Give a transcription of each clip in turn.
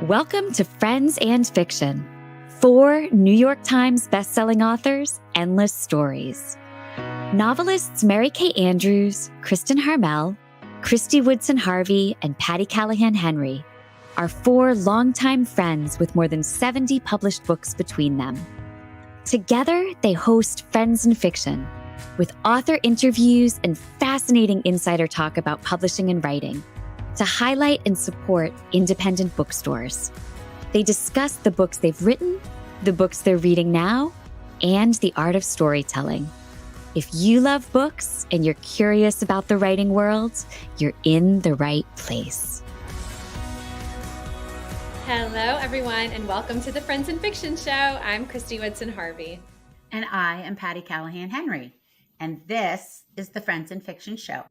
Welcome to Friends and Fiction. 4 New York Times bestselling authors, endless stories. Novelists Mary Kay Andrews, Kristin Harmel, Kristy Woodson Harvey, and Patti Callahan Henry are 4 longtime friends with more than 70 published books between them. Together, they host Friends and Fiction, with author interviews and fascinating insider talk about publishing and writing, to highlight and support independent bookstores. They discuss the books they've written, the books they're reading now, and the art of storytelling. If you love books and you're curious about the writing world, you're in the right place. Hello, everyone, and welcome to the Friends and Fiction Show. I'm Kristy Woodson Harvey. And I am Patti Callahan Henry. And this is the Friends and Fiction Show,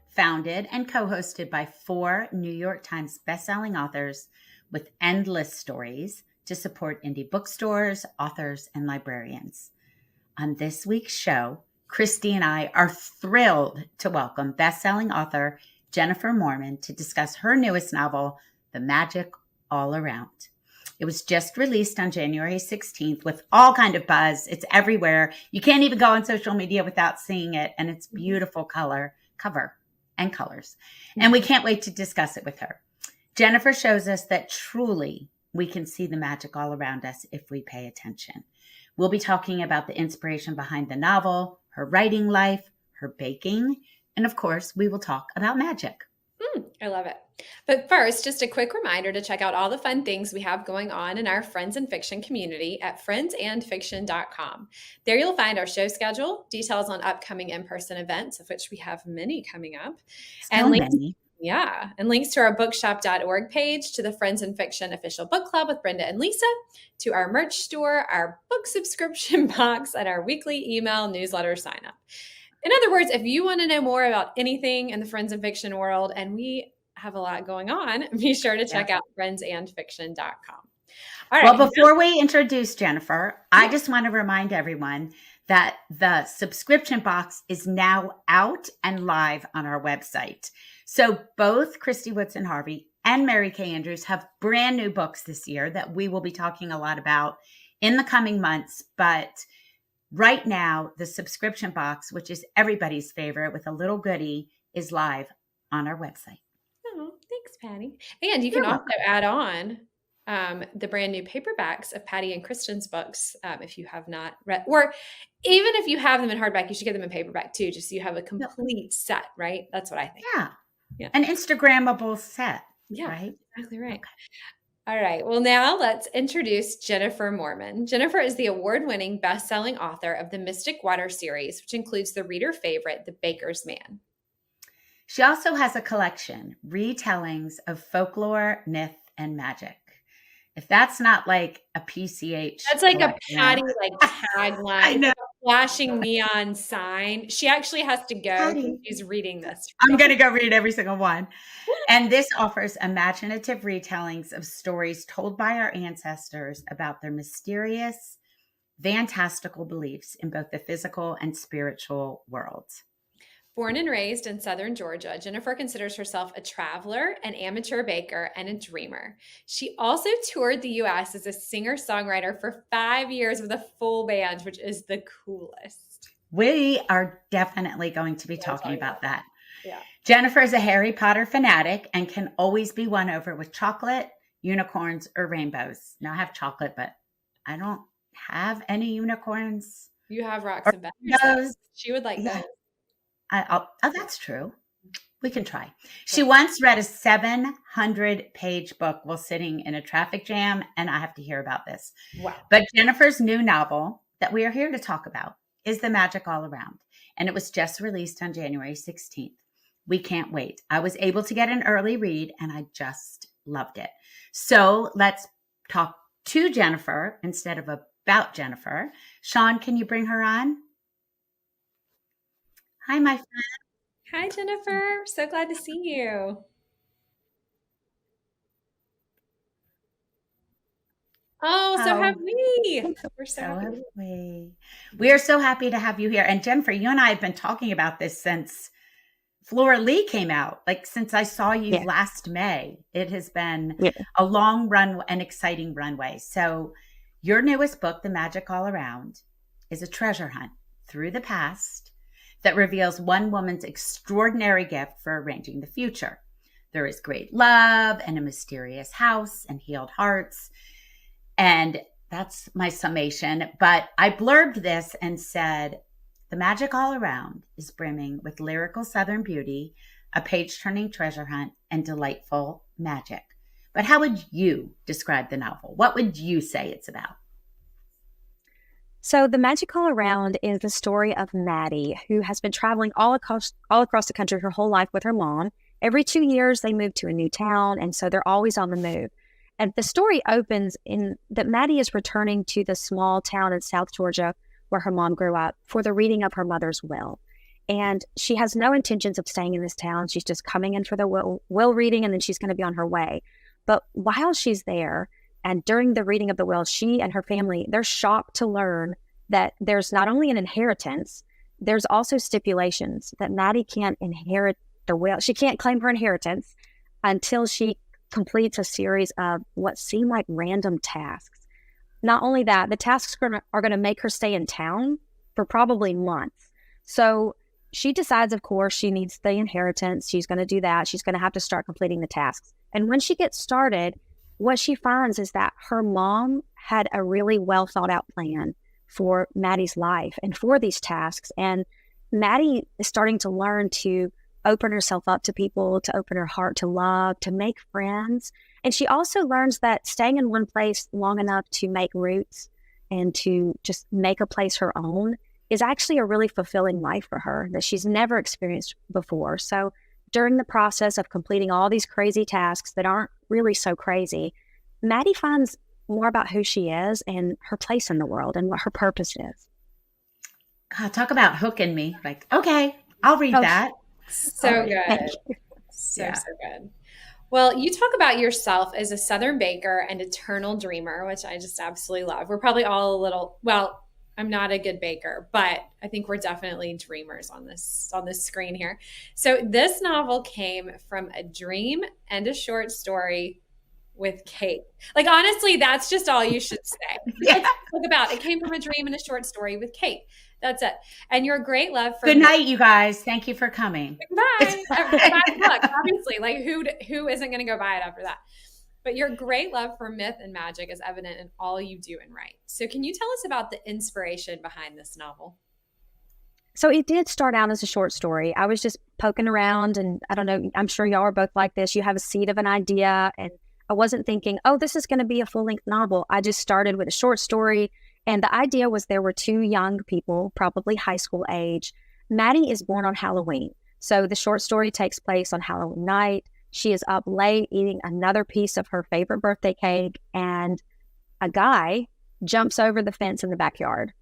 founded and co-hosted by 4 New York Times bestselling authors with endless stories to support indie bookstores, authors, and librarians. On this week's show, Kristy and I are thrilled to welcome bestselling author Jennifer Moorman to discuss her newest novel, The Magic All Around. It was just released on January 16th with all kind of buzz. It's everywhere. You can't even go on social media without seeing it, and it's beautiful cover and colors. And we can't wait to discuss it with her. Jennifer shows us that truly we can see the magic all around us if we pay attention. We'll be talking about the inspiration behind the novel, her writing life, her baking, and of course, we will talk about magic. I love it. But first, just a quick reminder to check out all the fun things we have going on in our Friends and Fiction community at friendsandfiction.com. There you'll find our show schedule, details on upcoming in-person events, of which we have many coming up, and links to our bookshop.org page, to the Friends and Fiction official book club with Brenda and Lisa, to our merch store, our book subscription box, and our weekly email newsletter sign up. In other words, if you want to know more about anything in the Friends and Fiction world, and we have a lot going on, be sure to check out friendsandfiction.com. All right. Well, before we introduce Jennifer, I just want to remind everyone that the subscription box is now out and live on our website. So both Kristy Woodson Harvey and Mary Kay Andrews have brand new books this year that we will be talking a lot about in the coming months. But right now, the subscription box, which is everybody's favorite with a little goodie, is live on our website. Oh, thanks, Patti. And you can also add on the brand new paperbacks of Patti and Kristin's books if you have not read, or even if you have them in hardback, you should get them in paperback too, just so you have a complete set, right? That's what I think. Yeah. An Instagrammable set. Yeah, right? Exactly right. Okay. All right. Well, now let's introduce Jennifer Moorman. Jennifer is the award-winning best-selling author of the Mystic Water series, which includes the reader favorite, The Baker's Man. She also has a collection, retellings of folklore, myth, and magic. If that's not like a PCH. That's like a Patti tagline. I know. Flashing neon sign. She actually has to go. She's reading this. I'm going to go read every single one. And this offers imaginative retellings of stories told by our ancestors about their mysterious, fantastical beliefs in both the physical and spiritual worlds. Born and raised in Southern Georgia, Jennifer considers herself a traveler, an amateur baker, and a dreamer. She also toured the U.S. as a singer-songwriter for 5 years with a full band, which is the coolest. We are definitely going to be talking about that. Yeah. Jennifer is a Harry Potter fanatic and can always be won over with chocolate, unicorns, or rainbows. Now I have chocolate, but I don't have any unicorns. You have rocks and banners. She would like those. Oh, that's true. We can try. She once read a 700-page book while sitting in a traffic jam, and I have to hear about this. Wow. But Jennifer's new novel that we are here to talk about is The Magic All Around, and it was just released on January 16th. We can't wait. I was able to get an early read, and I just loved it. So let's talk to Jennifer instead of about Jennifer. Sean, can you bring her on? Hi, my friend. Hi, Jennifer. So glad to see you. Oh, so have we. We're so happy. We are so happy to have you here. And Jennifer, you and I have been talking about this since Flora Lee came out. Like since I saw you Yeah. last May, it has been Yeah. a long run, an exciting runway. So your newest book, The Magic All Around, is a treasure hunt through the past that reveals one woman's extraordinary gift for arranging the future. There is great love and a mysterious house and healed hearts. And that's my summation. But I blurbed this and said, the magic all around is brimming with lyrical Southern beauty, a page-turning treasure hunt, and delightful magic. But how would you describe the novel? What would you say it's about? So The Magic All Around is the story of Maddie, who has been traveling all across the country her whole life with her mom. Every 2 years, they move to a new town, and so they're always on the move. And the story opens in that Maddie is returning to the small town in South Georgia where her mom grew up for the reading of her mother's will. And she has no intentions of staying in this town. She's just coming in for the will reading, and then she's going to be on her way. But while she's there, and during the reading of the will, she and her family, they're shocked to learn that there's not only an inheritance, there's also stipulations that Maddie can't inherit the will. She can't claim her inheritance until she completes a series of what seem like random tasks. Not only that, the tasks are going to make her stay in town for probably months. So she decides, of course, she needs the inheritance. She's going to do that. She's going to have to start completing the tasks. And when she gets started, what she finds is that her mom had a really well thought out plan for Maddie's life and for these tasks. And Maddie is starting to learn to open herself up to people, to open her heart to love, to make friends. And she also learns that staying in one place long enough to make roots and to just make a place her own is actually a really fulfilling life for her that she's never experienced before. So during the process of completing all these crazy tasks that aren't really so crazy, Maddie finds more about who she is and her place in the world and what her purpose is. God, talk about hooking me. Like, okay, I'll read that. So good. So good. Well, you talk about yourself as a Southern baker and eternal dreamer, which I just absolutely love. We're probably all a little, well, I'm not a good baker, but I think we're definitely dreamers on this screen here. So this novel came from a dream and a short story with cake. Like, honestly, that's just all you should say. Yeah. Talk about it came from a dream and a short story with cake. That's it. And your great love for good night, you guys. Thank you for coming. Bye. Buy the book, obviously. Like who isn't going to go buy it after that? But your great love for myth and magic is evident in all you do and write. So can you tell us about the inspiration behind this novel? So it did start out as a short story. I was just poking around, and I don't know, I'm sure y'all are both like this. You have a seed of an idea, and I wasn't thinking, oh, this is going to be a full-length novel. I just started with a short story. And the idea was there were two young people, probably high school age. Maddie is born on Halloween. So the short story takes place on Halloween night. She is up late eating another piece of her favorite birthday cake, and a guy jumps over the fence in the backyard,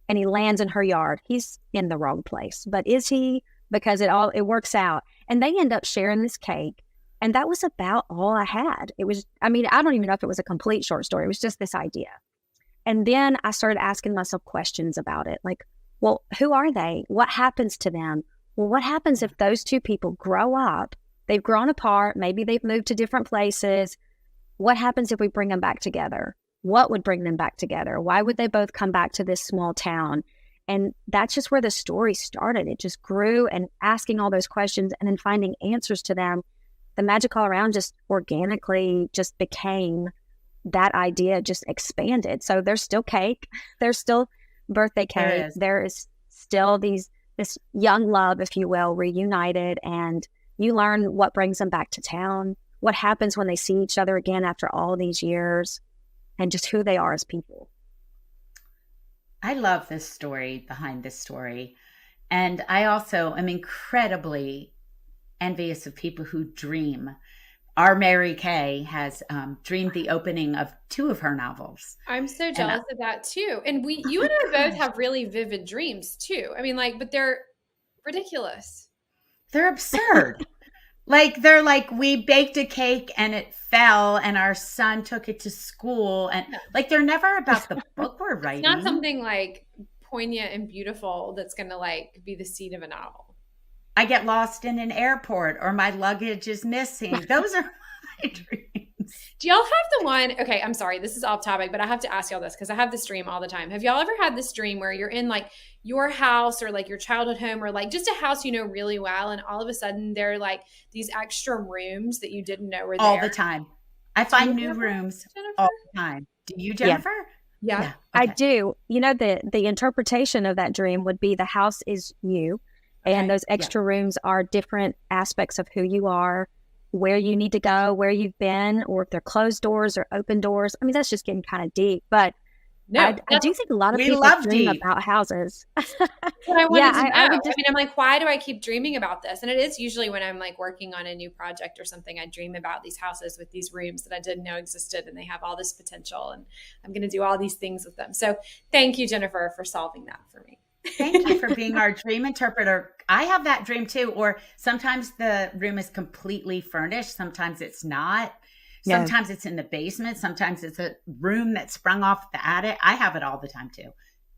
and he lands in her yard. He's in the wrong place, but is he? Because it works out. And they end up sharing this cake. And that was about all I had. It was, I don't even know if it was a complete short story. It was just this idea. And then I started asking myself questions about it. Like, well, who are they? What happens to them? Well, what happens if those two people grow up? They've grown apart. Maybe they've moved to different places. What happens if we bring them back together? What would bring them back together? Why would they both come back to this small town? And that's just where the story started. It just grew, and asking all those questions and then finding answers to them. The magic all around just organically just became that idea, just expanded. So there's still cake. There's still birthday cake. There is still this young love, if you will, reunited. And you learn what brings them back to town, what happens when they see each other again after all these years, and just who they are as people. I love this story behind this story. And I also am incredibly envious of people who dream. Our Mary Kay has dreamed the opening of 2 of her novels. I'm so jealous of that too. And you and I both have really vivid dreams too. But they're ridiculous. They're absurd. They're like, we baked a cake and it fell and our son took it to school. And they're never about the book we're writing. It's not something like poignant and beautiful that's going to be the seed of a novel. I get lost in an airport or my luggage is missing. Those are my dreams. Do y'all have the one? Okay, I'm sorry, this is off topic, but I have to ask y'all this because I have this dream all the time. Have y'all ever had this dream where you're in like your house or like your childhood home or like just a house you know really well, and all of a sudden there are like these extra rooms that you didn't know were there? All the time. I find new rooms all the time. Do you, Jennifer? Yeah. Okay. I do. You know, the interpretation of that dream would be the house is you, and those extra rooms are different aspects of who you are, where you need to go, where you've been, or if they're closed doors or open doors. I mean, that's just getting kind of deep, but I do think a lot of people dream about houses. What I wanted to know. I mean, I'm like, why do I keep dreaming about this? And it is usually when I'm like working on a new project or something, I dream about these houses with these rooms that I didn't know existed, and they have all this potential, and I'm going to do all these things with them. So thank you, Jennifer, for solving that for me. Thank you for being our dream interpreter. I have that dream too. Or sometimes the room is completely furnished. Sometimes it's not. Sometimes it's in the basement. Sometimes it's a room that sprung off the attic. I have it all the time too.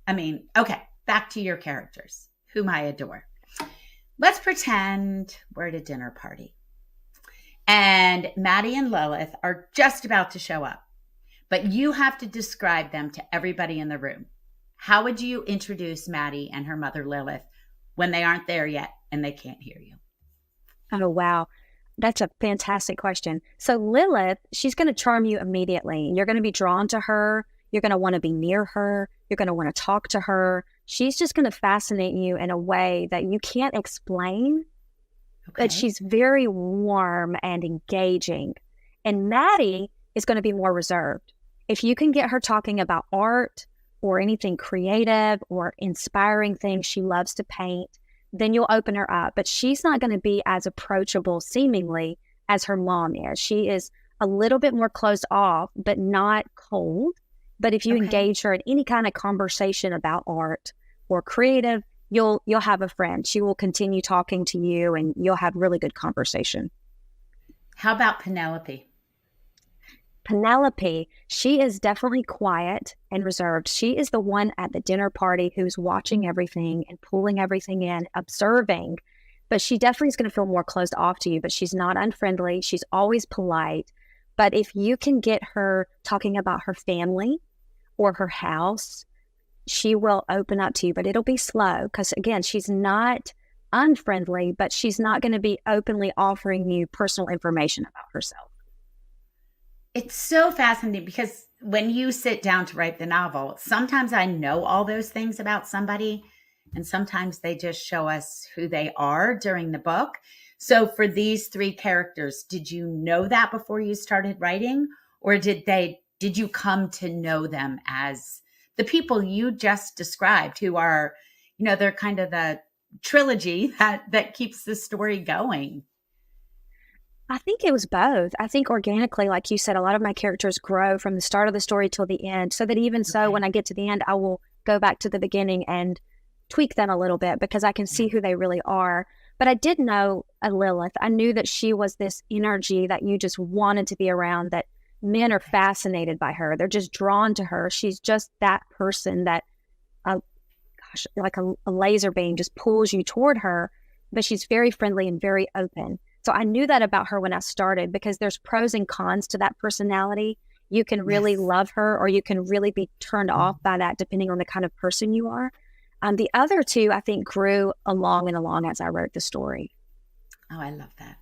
I mean, okay, back to your characters, whom I adore. Let's pretend we're at a dinner party and Maddie and Lilith are just about to show up, but you have to describe them to everybody in the room. How would you introduce Maddie and her mother Lilith when they aren't there yet and they can't hear you? Oh, wow. That's a fantastic question. So Lilith, she's going to charm you immediately. You're going to be drawn to her. You're going to want to be near her. You're going to want to talk to her. She's just going to fascinate you in a way that you can't explain, but she's very warm and engaging. And Maddie is going to be more reserved. If you can get her talking about art or anything creative or inspiring things, she loves to paint, then you'll open her up. But she's not going to be as approachable, seemingly, as her mom is. She is a little bit more closed off, but not cold. But if you engage her in any kind of conversation about art or creative, you'll have a friend. She will continue talking to you, and you'll have really good conversation. How about Penelope? Penelope, she is definitely quiet and reserved. She is the one at the dinner party who's watching everything and pulling everything in, observing. But she definitely is going to feel more closed off to you, but she's not unfriendly. She's always polite. But if you can get her talking about her family or her house, she will open up to you, but it'll be slow because, again, she's not unfriendly, but she's not going to be openly offering you personal information about herself. It's so fascinating because when you sit down to write the novel, sometimes I know all those things about somebody, and sometimes they just show us who they are during the book. So for these three characters, did you know that before you started writing, or did you come to know them as the people you just described, who are, they're kind of the trilogy that keeps the story going? I think it was both. I think organically, like you said, a lot of my characters grow from the start of the story till the end, so that even so, when I get to the end, I will go back to the beginning and tweak them a little bit because I can see who they really are. But I did know a Lilith. I knew that she was this energy that you just wanted to be around, that men are fascinated by her. They're just drawn to her. She's just that person that, like a laser beam just pulls you toward her, but she's very friendly and very open. So I knew that about her when I started because there's pros and cons to that personality. You can really love her or you can really be turned off by that depending on the kind of person you are. The other two, I think, grew along and along as I wrote the story. Oh, I love that.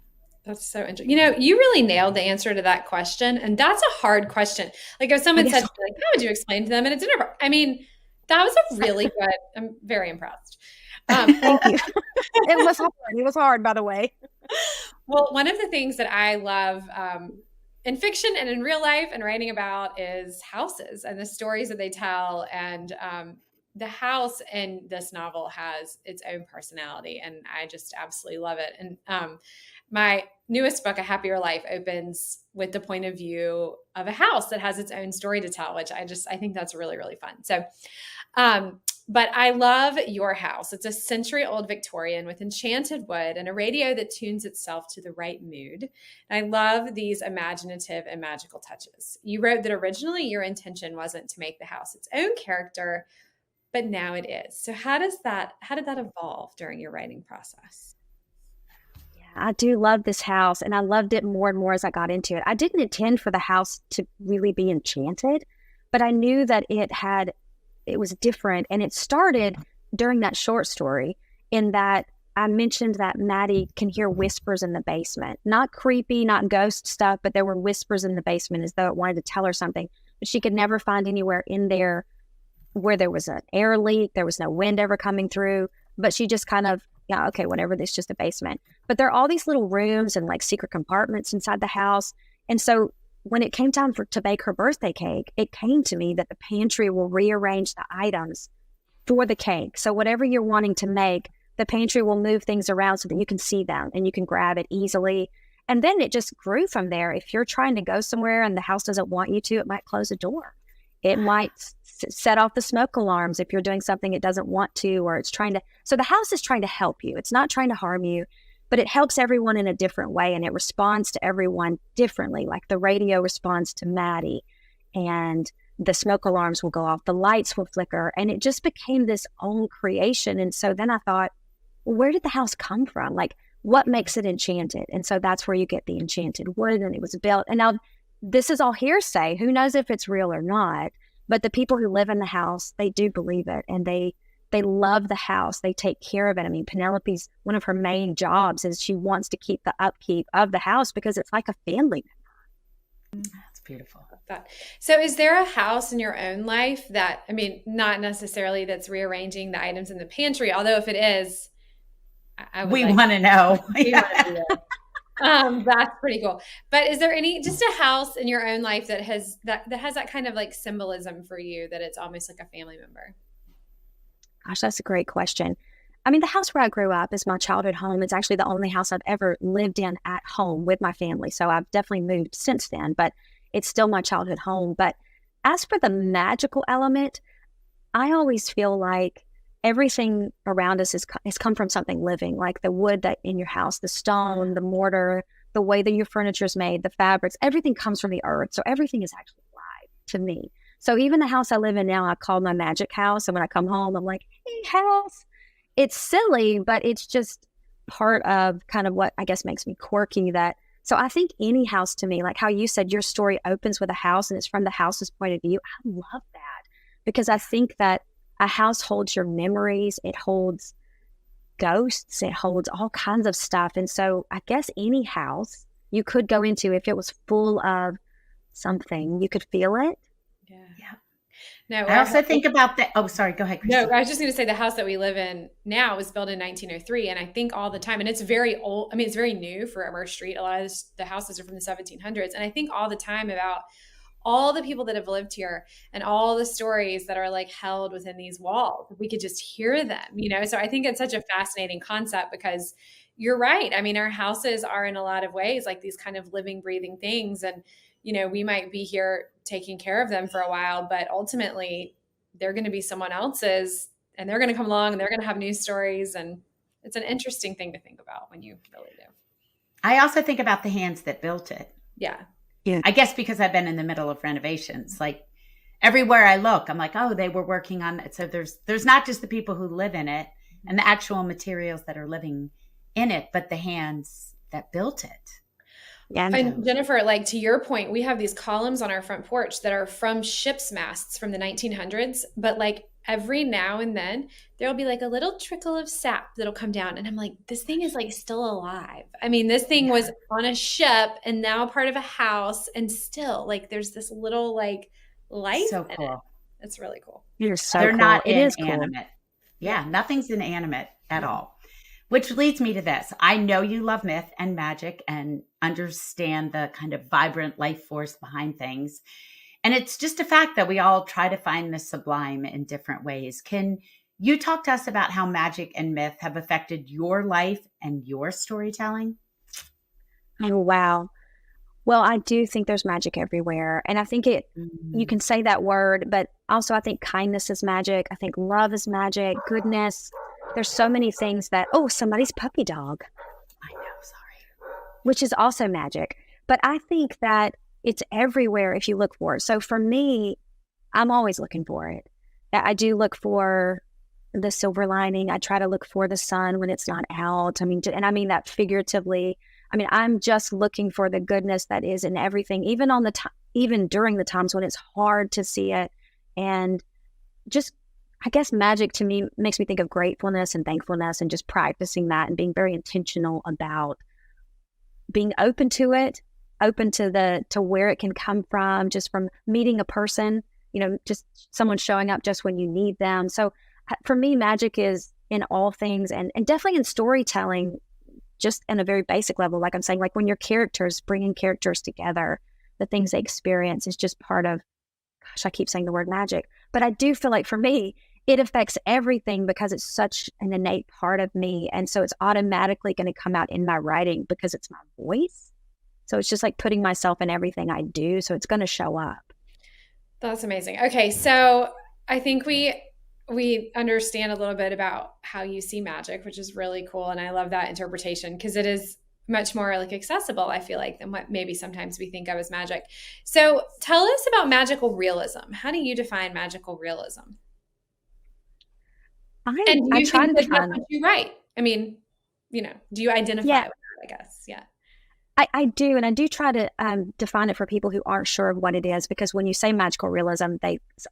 That's so interesting. You really nailed the answer to that question. And that's a hard question. Like if someone said, like, how would you explain to them? And it's never, I mean, that was a really good, I'm very impressed. Thank you. It was hard. It was hard, by the way. Well, one of the things that I love in fiction and in real life and writing about is houses and the stories that they tell. And the house in this novel has its own personality, and I just absolutely love it. And my newest book, A Happier Life, opens with the point of view of a house that has its own story to tell, which I think that's really, really fun. So, but I love your house. It's a century-old Victorian with enchanted wood and a radio that tunes itself to the right mood. And I love these imaginative and magical touches. You wrote that originally your intention wasn't to make the house its own character, but now it is. So how did that evolve during your writing process? I do love this house, and I loved it more and more as I got into it. I didn't intend for the house to really be enchanted, but I knew that it was different. And it started during that short story, in that I mentioned that Maddie can hear whispers in the basement. Not creepy, not ghost stuff, but there were whispers in the basement as though it wanted to tell her something. But she could never find anywhere in there where there was an air leak. There was no wind ever coming through. But she just kind of, yeah, okay, whatever, this is just a basement. But there are all these little rooms and like secret compartments inside the house. And so when it came time to bake her birthday cake, it came to me that the pantry will rearrange the items for the cake. So whatever you're wanting to make, the pantry will move things around so that you can see them and you can grab it easily. And then it just grew from there. If you're trying to go somewhere and the house doesn't want you to, it might close a door. It might set off the smoke alarms if you're doing something it doesn't want to, or it's trying to. So the house is trying to help you. It's not trying to harm you, but it helps everyone in a different way, and it responds to everyone differently. Like the radio responds to Maddie, and the smoke alarms will go off, the lights will flicker, and it just became this own creation. And so then I thought, well, where did the house come from? Like, what makes it enchanted? And so that's where you get the enchanted wood, and it was built. And now this is all hearsay. Who knows if it's real or not? But the people who live in the house, they do believe it, and they love the house. They take care of it. I mean, Penelope's, one of her main jobs is she wants to keep the upkeep of the house because it's like a family member. That's beautiful. So is there a house in your own life that, I mean, not necessarily that's rearranging the items in the pantry, although if it is, we want to know. That's pretty cool. But is there just a house in your own life that has that kind of like symbolism for you, that it's almost like a family member? Gosh, that's a great question. I mean, the house where I grew up is my childhood home. It's actually the only house I've ever lived in at home with my family. So I've definitely moved since then, but it's still my childhood home. But as for the magical element, I always feel like everything around us has come from something living, like the wood that in your house, the stone, the mortar, the way that your furniture is made, the fabrics, everything comes from the earth. So everything is actually alive to me. So even the house I live in now, I call my magic house. And when I come home, I'm like, hey, house. It's silly, but it's just part of kind of what I guess makes me quirky. So I think any house to me, like how you said your story opens with a house and it's from the house's point of view. I love that because I think that a house holds your memories. It holds ghosts. It holds all kinds of stuff. And so I guess any house you could go into, if it was full of something, you could feel it. Yeah. No, I also think about the, oh, sorry, go ahead, Kristy. No, I was just going to say the house that we live in now was built in 1903. And I think all the time, and it's very old, I mean, it's very new for our street. A lot of the houses are from the 1700s. And I think all the time about all the people that have lived here and all the stories that are like held within these walls. If we could just hear them, So I think it's such a fascinating concept because you're right. I mean, our houses are in a lot of ways like these kind of living, breathing things. And, we might be here taking care of them for a while, but ultimately they're going to be someone else's and they're going to come along and they're going to have new stories. And it's an interesting thing to think about when you really do. I also think about the hands that built it. Yeah. I guess because I've been in the middle of renovations, like everywhere I look, I'm like, oh, they were working on it. So there's not just the people who live in it and the actual materials that are living in it, but the hands that built it. Yeah. And Jennifer, like to your point, we have these columns on our front porch that are from ship's masts from the 1900s, but like every now and then there'll be like a little trickle of sap that'll come down. And I'm like, this thing is like still alive. I mean, this thing was on a ship and now part of a house and still like there's this little like life. So in cool. it. It's really cool. You're so They're cool. not It is inanimate. cool. Yeah, nothing's inanimate at all. Which leads me to this. I know you love myth and magic and understand the kind of vibrant life force behind things. And it's just a fact that we all try to find the sublime in different ways. Can you talk to us about how magic and myth have affected your life and your storytelling? Oh, wow. Well, I do think there's magic everywhere. And I think you can say that word, but also I think kindness is magic. I think love is magic, goodness. There's so many things that, somebody's puppy dog. I know, sorry. Which is also magic. But I think that it's everywhere if you look for it. So for me, I'm always looking for it. I do look for the silver lining. I try to look for the sun when it's not out. I mean, and I mean that figuratively. I mean, I'm just looking for the goodness that is in everything, even on the even during the times when it's hard to see it. And just, I guess magic to me makes me think of gratefulness and thankfulness, and just practicing that and being very intentional about being open to it, open to where it can come from, just from meeting a person, just someone showing up just when you need them. So for me, magic is in all things, and definitely in storytelling, just in a very basic level. Like I'm saying, like when your characters, bringing characters together, the things they experience is just part of, gosh, I keep saying the word magic, but I do feel like for me, it affects everything because it's such an innate part of me. And so it's automatically going to come out in my writing because it's my voice. So it's just like putting myself in everything I do. So it's going to show up. That's amazing. Okay. So I think we understand a little bit about how you see magic, which is really cool. And I love that interpretation because it is much more like accessible, I feel like, than what maybe sometimes we think of as magic. So tell us about magical realism. How do you define magical realism? I try to define what you write. I mean, do you identify with that, I guess? Yeah. I do. And I do try to define it for people who aren't sure of what it is, because when you say magical realism,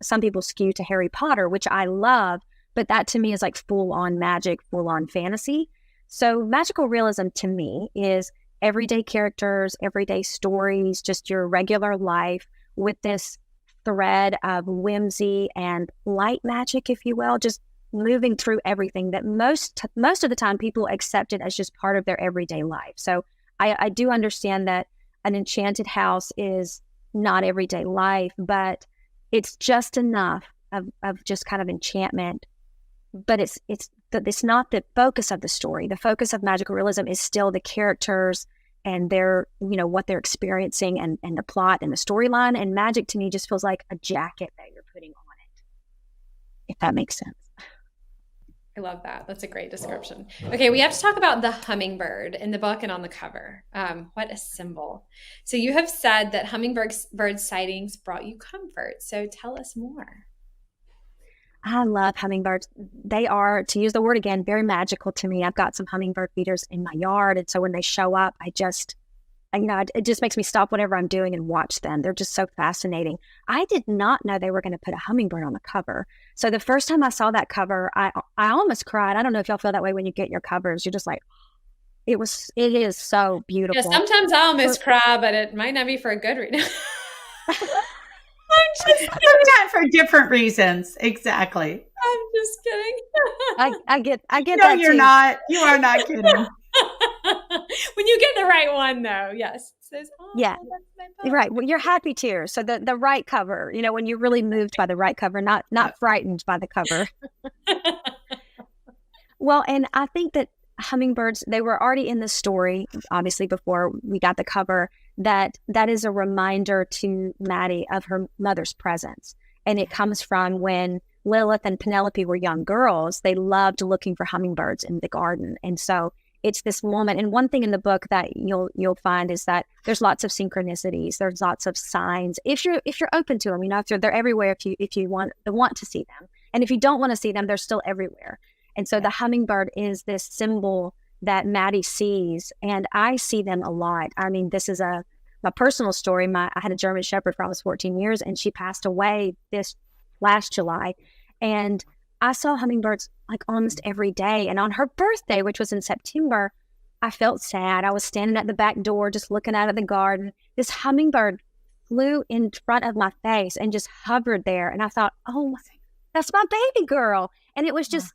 some people skew to Harry Potter, which I love, but that to me is like full on magic, full on fantasy. So magical realism to me is everyday characters, everyday stories, just your regular life with this thread of whimsy and light magic, if you will, just moving through everything that most of the time people accept it as just part of their everyday life. So I do understand that an enchanted house is not everyday life, but it's just enough of just kind of enchantment. But it's not the focus of the story. The focus of magical realism is still the characters and their, what they're experiencing and the plot and the storyline. And magic to me just feels like a jacket that you're putting on it, if that makes sense. I love that. That's a great description. Okay, we have to talk about the hummingbird in the book and on the cover. What a symbol. So you have said that hummingbird sightings brought you comfort. So tell us more. I love hummingbirds. They are, to use the word again, very magical to me. I've got some hummingbird feeders in my yard. And so when they show up, it just makes me stop whatever I'm doing and watch them. They're just so fascinating. I did not know they were going to put a hummingbird on the cover. So the first time I saw that cover, I almost cried. I don't know if y'all feel that way when you get your covers. You're just like, it is so beautiful. Yeah, sometimes I almost cry, but it might not be for a good reason. Sometimes for different reasons. Exactly. I'm just kidding. I get no, that you're too. not. You are not kidding. When you get the right one, though, yes. It says, yeah, right. Well, you're happy tears. So the right cover, when you're really moved by the right cover, not frightened by the cover. Well, and I think that hummingbirds, they were already in the story, obviously, before we got the cover, that is a reminder to Maddie of her mother's presence. And it comes from when Lilith and Penelope were young girls, they loved looking for hummingbirds in the garden. And so it's this moment. And one thing in the book that you'll find is that there's lots of synchronicities. There's lots of signs. If you're open to them, they're everywhere if you want to see them. And if you don't want to see them, they're still everywhere. And so the hummingbird is this symbol that Maddie sees, and I see them a lot. I mean, this is my personal story. I had a German Shepherd for almost 14 years, and she passed away this last July. And I saw hummingbirds like almost every day. And on her birthday, which was in September, I felt sad. I was standing at the back door, just looking out at the garden. This hummingbird flew in front of my face and just hovered there. And I thought, oh, that's my baby girl. And it was just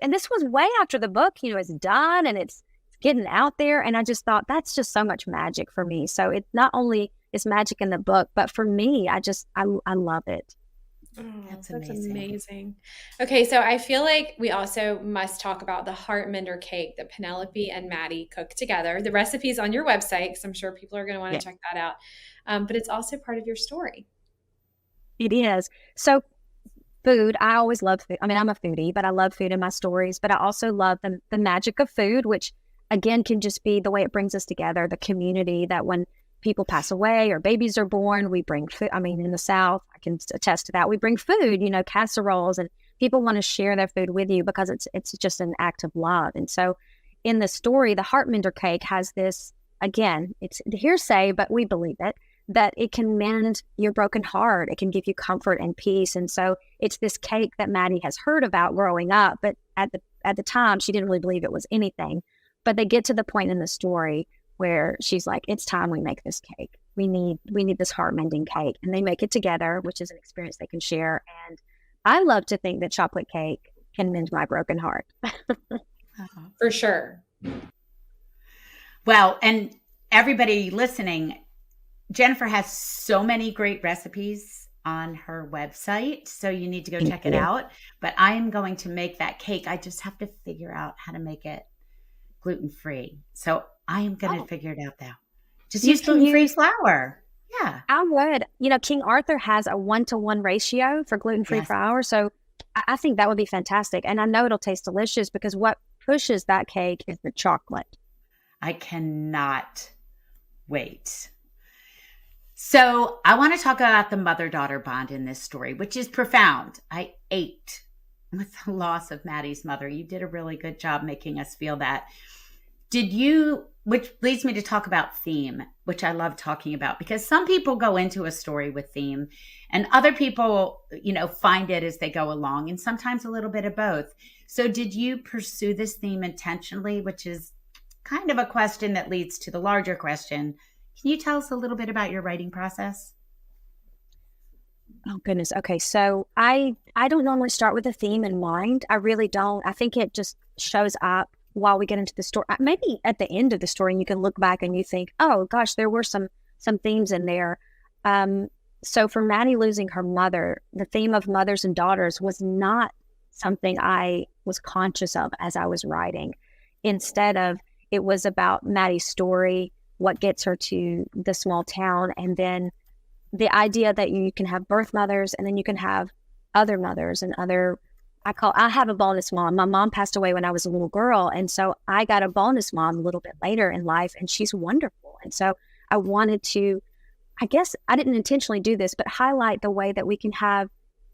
and this was way after the book, is done and it's getting out there. And I just thought that's just so much magic for me. So it not only is magic in the book, but for me, I love it. Oh, that's amazing. Okay, so I feel like we also must talk about the heart mender cake that Penelope and Maddie cooked together. The recipe's on your website, because I'm sure people are going to want to check that out. But it's also part of your story. It is. So food, I always love food. I mean, I'm a foodie, but I love food in my stories. But I also love the magic of food, which again can just be the way it brings us together, the community, that when people pass away or babies are born, we bring food. I mean, in the South, I can attest to that. We bring food, casseroles, and people want to share their food with you because it's just an act of love. And so in the story, the heart mender cake has this, again, it's hearsay, but we believe it, that it can mend your broken heart. It can give you comfort and peace. And so it's this cake that Maddie has heard about growing up, but at the time, she didn't really believe it was anything. But they get to the point in the story where she's like, it's time we make this cake. We need this heart mending cake. And they make it together, which is an experience they can share. And I love to think that chocolate cake can mend my broken heart. For sure. Well, and everybody listening, Jennifer has so many great recipes on her website, so you need to go check it out. But I am going to make that cake. I just have to figure out how to make it gluten-free. So I am going to figure it out now. Just use gluten-free flour. Yeah. I would. King Arthur has a 1-to-1 ratio for gluten-free flour. So I think that would be fantastic. And I know it'll taste delicious because what pushes that cake is the chocolate. I cannot wait. So I want to talk about the mother-daughter bond in this story, which is profound. I ate with the loss of Maddie's mother. You did a really good job making us feel that. Which leads me to talk about theme, which I love talking about, because some people go into a story with theme and other people, find it as they go along, and sometimes a little bit of both. So did you pursue this theme intentionally, which is kind of a question that leads to the larger question? Can you tell us a little bit about your writing process? Oh, goodness. Okay. So I don't normally start with a theme in mind. I really don't. I think it just shows up while we get into the story. Maybe at the end of the story, and you can look back and you think, oh, gosh, there were some themes in there. So for Maddie losing her mother, the theme of mothers and daughters was not something I was conscious of as I was writing. Instead of, it was about Maddie's story, what gets her to the small town, and then the idea that you can have birth mothers and then you can have other mothers and other, I have a bonus mom. My mom passed away when I was a little girl. And so I got a bonus mom a little bit later in life, and she's wonderful. And so I wanted to, I guess I didn't intentionally do this, but highlight the way that we can have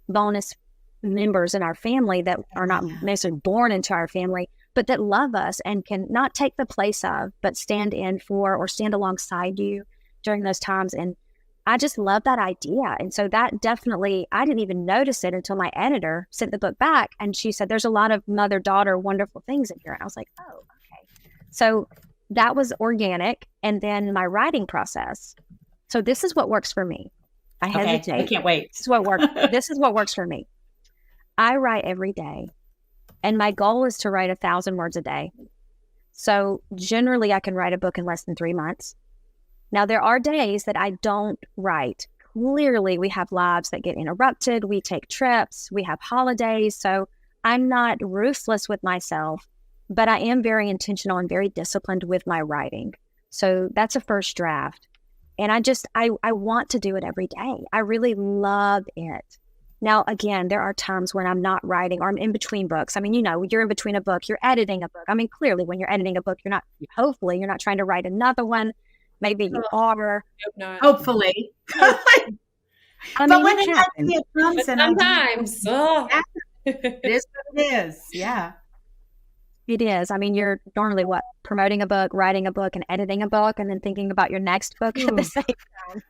bonus members in our family that are not necessarily born into our family, but that love us and can not take the place of, but stand in for or stand alongside you during those times. And I just love that idea. And so that definitely, I didn't even notice it until my editor sent the book back and she said, there's a lot of mother-daughter wonderful things in here. And I was like, oh, okay. So that was organic. And then my writing process. So this is what works for me. I hesitate. I can't wait. This is what works. This is what works for me. I write every day. And my goal is to write 1,000 words a day. So generally I can write a book in less than 3 months. Now, there are days that I don't write. Clearly, we have lives that get interrupted. We take trips. We have holidays. So I'm not ruthless with myself, but I am very intentional and very disciplined with my writing. So that's a first draft. And I want to do it every day. I really love it. Now, again, there are times when I'm not writing or I'm in between books. I mean, you're in between a book, you're editing a book. I mean, clearly when you're editing a book, hopefully you're not trying to write another one. Maybe you are. Hopefully. But when it happens, it comes sometimes. It is what it is. Yeah. It is. I mean, you're normally promoting a book, writing a book, and editing a book, and then thinking about your next book at the same time.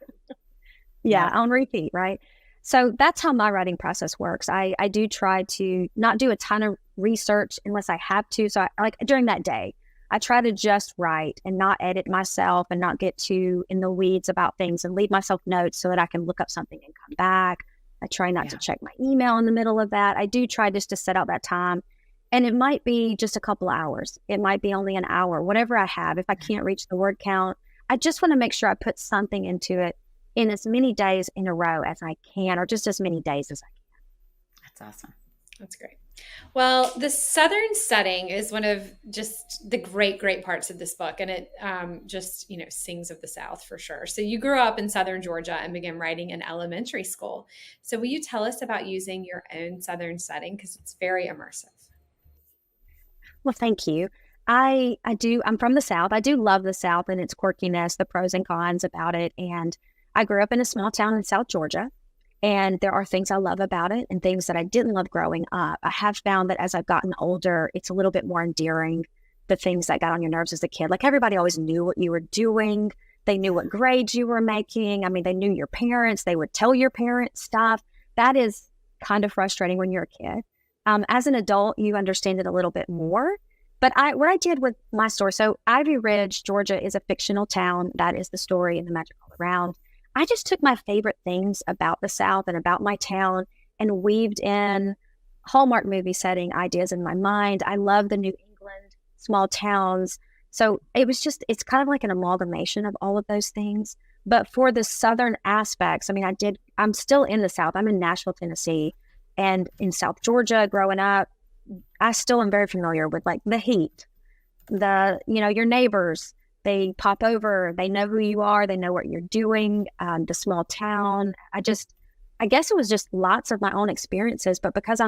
Yeah, on repeat, right? So that's how my writing process works. I do try to not do a ton of research unless I have to. So during that day, I try to just write and not edit myself and not get too in the weeds about things and leave myself notes so that I can look up something and come back. I try not to check my email in the middle of that. I do try just to set out that time. And it might be just a couple of hours. It might be only an hour, whatever I have. If I can't reach the word count, I just want to make sure I put something into it in as many days in a row as I can, or just as many days as I can. That's awesome. That's great. Well, the Southern setting is one of just the great, great parts of this book. And it just, sings of the South for sure. So you grew up in Southern Georgia and began writing in elementary school. So will you tell us about using your own Southern setting? Because it's very immersive. Well, thank you. I'm from the South. I do love the South and its quirkiness, the pros and cons about it. And I grew up in a small town in South Georgia. And there are things I love about it and things that I didn't love growing up. I have found that as I've gotten older, it's a little bit more endearing, the things that got on your nerves as a kid. Like everybody always knew what you were doing. They knew what grades you were making. I mean, they knew your parents. They would tell your parents stuff. That is kind of frustrating when you're a kid. As an adult, you understand it a little bit more. But what I did with my story, so Ivy Ridge, Georgia is a fictional town. That is the story and the magic all around. I just took my favorite things about the South and about my town and weaved in Hallmark movie setting ideas in my mind. I love the New England small towns. So it's kind of like an amalgamation of all of those things. But for the Southern aspects, I mean, I'm still in the South. I'm in Nashville, Tennessee, and in South Georgia growing up. I still am very familiar with like the heat, your neighbors. They pop over, they know who you are, they know what you're doing, the small town. I guess it was just lots of my own experiences, but because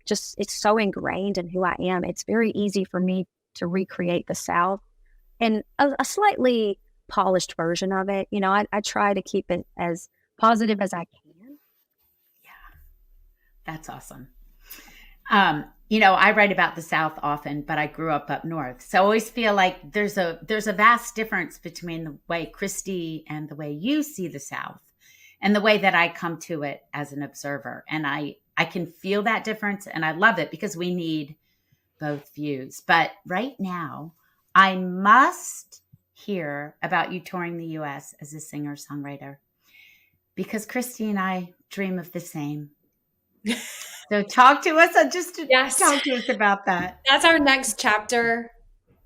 it's so ingrained in who I am, it's very easy for me to recreate the South in a slightly polished version of it. I try to keep it as positive as I can. Yeah, that's awesome. I write about the South often, but I grew up north. So I always feel like there's a vast difference between the way Kristy and the way you see the South and the way that I come to it as an observer. And I can feel that difference, and I love it because we need both views. But right now, I must hear about you touring the U.S. as a singer-songwriter, because Kristy and I dream of the same. So talk to us, talk to us about that. That's our next chapter.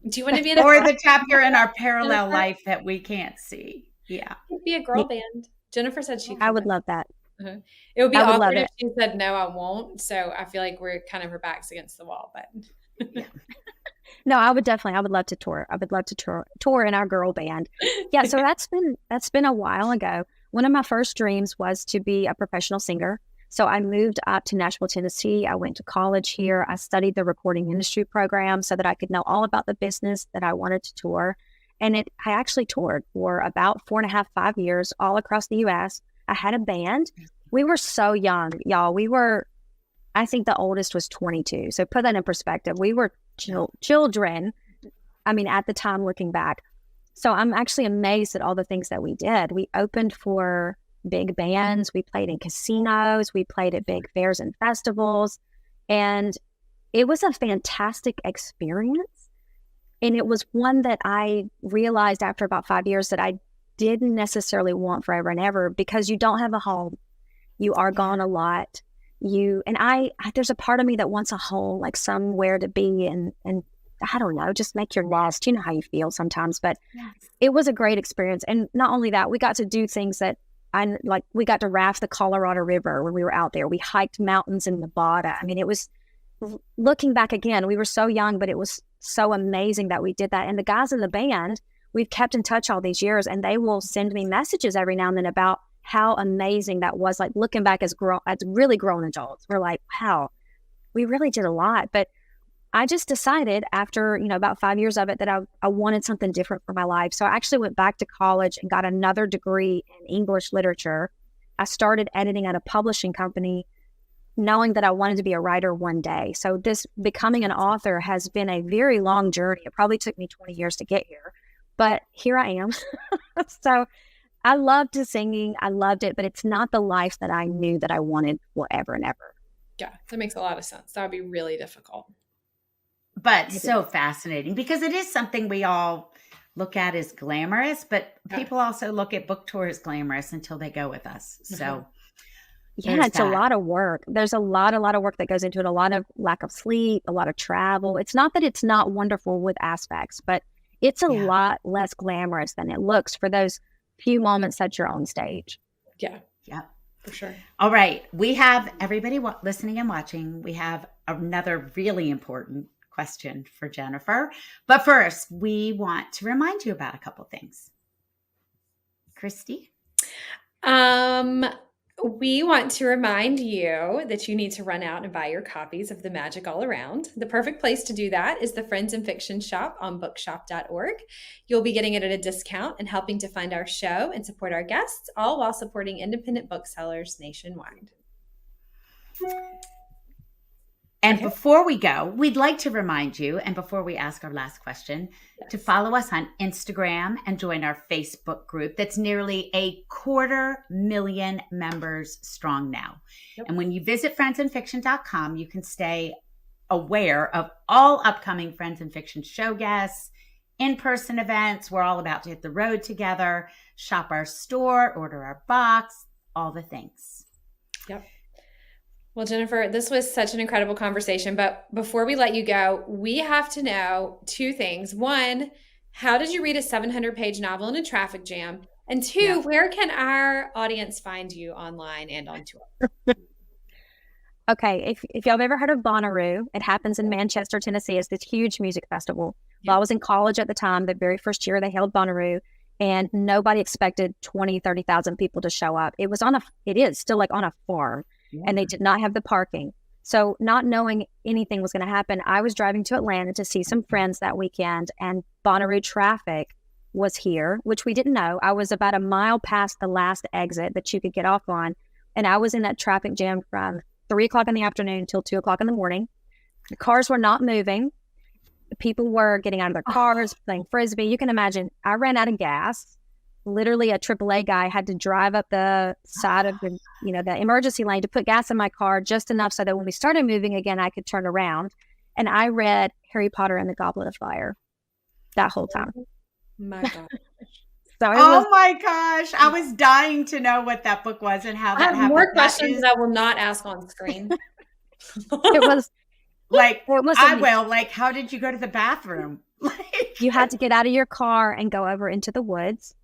Do you want to be or the chapter in our parallel life that we can't see? Yeah. It'd be a girl band. Jennifer said she could. I would love that. Uh-huh. It would be awkward if she said, no, I won't. So I feel like we're kind of her backs against the wall, but yeah. No, I would love to tour. I would love to tour in our girl band. Yeah. So that's been a while ago. One of my first dreams was to be a professional singer. So I moved up to Nashville, Tennessee. I went to college here. I studied the recording industry program so that I could know all about the business that I wanted to tour. And I actually toured for about 4.5, 5 years all across the U.S. I had a band. We were so young, y'all. I think the oldest was 22. So put that in perspective. We were children, at the time looking back. So I'm actually amazed at all the things that we did. We opened for big bands. We played in casinos. We played at big fairs and festivals. And it was a fantastic experience. And it was one that I realized after about 5 years that I didn't necessarily want forever and ever, because you don't have a home. You are gone a lot. There's a part of me that wants a home, like somewhere to be and I don't know, just make your nest. You know how you feel sometimes, but yes. It was a great experience. And not only that, we got to do things that we got to raft the Colorado River when we were out there. We hiked mountains in Nevada. It was, looking back again, we were so young, but it was so amazing that we did that. And the guys in the band, we've kept in touch all these years, and they will send me messages every now and then about how amazing that was. Like looking back as really grown adults, we're like, wow, we really did a lot. But I just decided after, about 5 years of it that I wanted something different for my life. So I actually went back to college and got another degree in English literature. I started editing at a publishing company, knowing that I wanted to be a writer one day. So this becoming an author has been a very long journey. It probably took me 20 years to get here, but here I am. So I loved singing. I loved it, but it's not the life that I knew that I wanted forever and ever. Yeah, that makes a lot of sense. That would be really difficult. But so fascinating, because it is something we all look at as glamorous, but people also look at book tour as glamorous until they go with us. So it's a lot of work. There's a lot of work that goes into it, a lot of lack of sleep, a lot of travel. It's not that it's not wonderful with aspects, but it's a lot less glamorous than it looks for those few moments that you're on stage. Yeah. Yeah, for sure. All right. We have everybody listening and watching. We have another really important question for Jennifer. But first, we want to remind you about a couple things. Kristy? We want to remind you that you need to run out and buy your copies of The Magic All Around. The perfect place to do that is the Friends and Fiction shop on bookshop.org. You'll be getting it at a discount and helping to fund our show and support our guests, all while supporting independent booksellers nationwide. And before we go, we'd like to remind you, and before we ask our last question, to follow us on Instagram and join our Facebook group that's nearly 250,000 members strong now. Yep. And when you visit friendsandfiction.com, you can stay aware of all upcoming Friends and Fiction show guests, in-person events. We're all about to hit the road together, shop our store, order our box, all the things. Yep. Well, Jennifer, this was such an incredible conversation, but before we let you go, we have to know two things. One, how did you read a 700-page novel in a traffic jam? And two, where can our audience find you online and on tour? Okay, if y'all have ever heard of Bonnaroo, it happens in Manchester, Tennessee. It's this huge music festival. Well, I was in college at the time, the very first year they held Bonnaroo, and nobody expected 20, 30,000 people to show up. It is still like on a farm. And they did not have the parking. So not knowing anything was going to happen, I was driving to Atlanta to see some friends that weekend, and Bonnaroo traffic was here, which we didn't know. I was about a mile past the last exit that you could get off on. And I was in that traffic jam from 3:00 in the afternoon until 2:00 in the morning. The cars were not moving. People were getting out of their cars, playing Frisbee. You can imagine, I ran out of gas. Literally a AAA guy had to drive up the side of the emergency lane to put gas in my car just enough so that when we started moving again, I could turn around. And I read Harry Potter and the Goblet of Fire that whole time. My gosh. My gosh. I was dying to know what that book was and how that happened. I have more questions that I will not ask on screen. It was how did you go to the bathroom? You had to get out of your car and go over into the woods.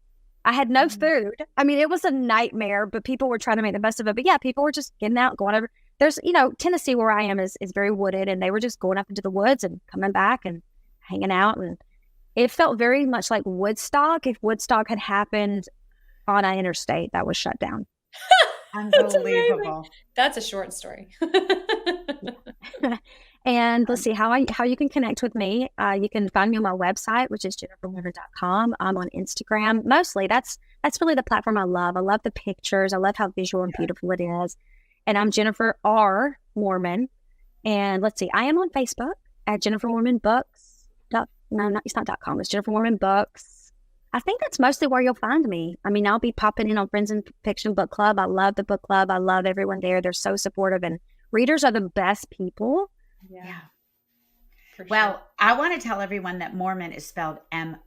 I had no food. I mean, it was a nightmare, but people were trying to make the best of it. But yeah, people were just getting out, going over. There's, Tennessee where I am is very wooded, and they were just going up into the woods and coming back and hanging out. And it felt very much like Woodstock if Woodstock had happened on an interstate that was shut down. Unbelievable. That's a short story. And let's see how you can connect with me. You can find me on my website, which is jennifermoorman.com. I'm on Instagram. Mostly that's really the platform I love. I love the pictures. I love how visual and beautiful it is. And I'm Jennifer R. Moorman. And let's see, I am on Facebook at Jennifer Moorman Books. It's not .com. It's Jennifer Moorman Books. I think that's mostly where you'll find me. I mean, I'll be popping in on Friends and Fiction Book Club. I love the book club. I love everyone there. They're so supportive, and readers are the best people. Yeah. Well, I want to tell everyone that Moorman is spelled Moorman.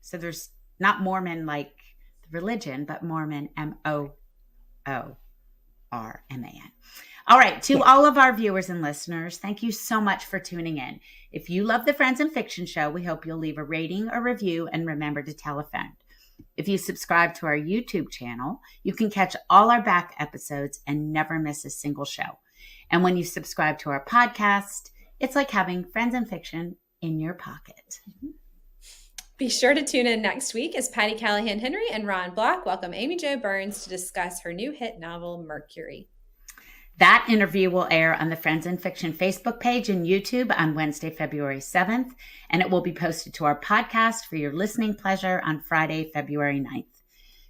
So there's not Mormon like the religion, but Moorman, Moorman. All right. To all of our viewers and listeners, thank you so much for tuning in. If you love the Friends and Fiction Show, we hope you'll leave a rating or review and remember to tell a friend. If you subscribe to our YouTube channel, you can catch all our back episodes and never miss a single show. And when you subscribe to our podcast, it's like having Friends and Fiction in your pocket. Be sure to tune in next week as Patti Callahan Henry and Ron Block welcome Amy Jo Burns to discuss her new hit novel, Mercury. That interview will air on the Friends and Fiction Facebook page and YouTube on Wednesday, February 7th, and it will be posted to our podcast for your listening pleasure on Friday, February 9th.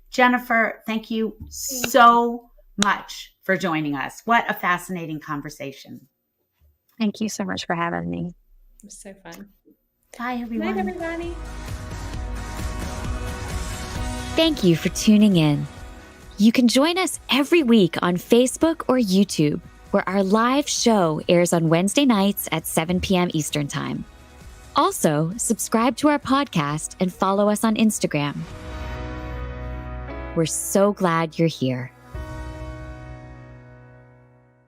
Jennifer, thank you so much for joining us. What a fascinating conversation. Thank you so much for having me. It was so fun. Bye, everyone. Good night, everybody. Thank you for tuning in. You can join us every week on Facebook or YouTube, where our live show airs on Wednesday nights at 7 p.m. Eastern Time. Also, subscribe to our podcast and follow us on Instagram. We're so glad you're here.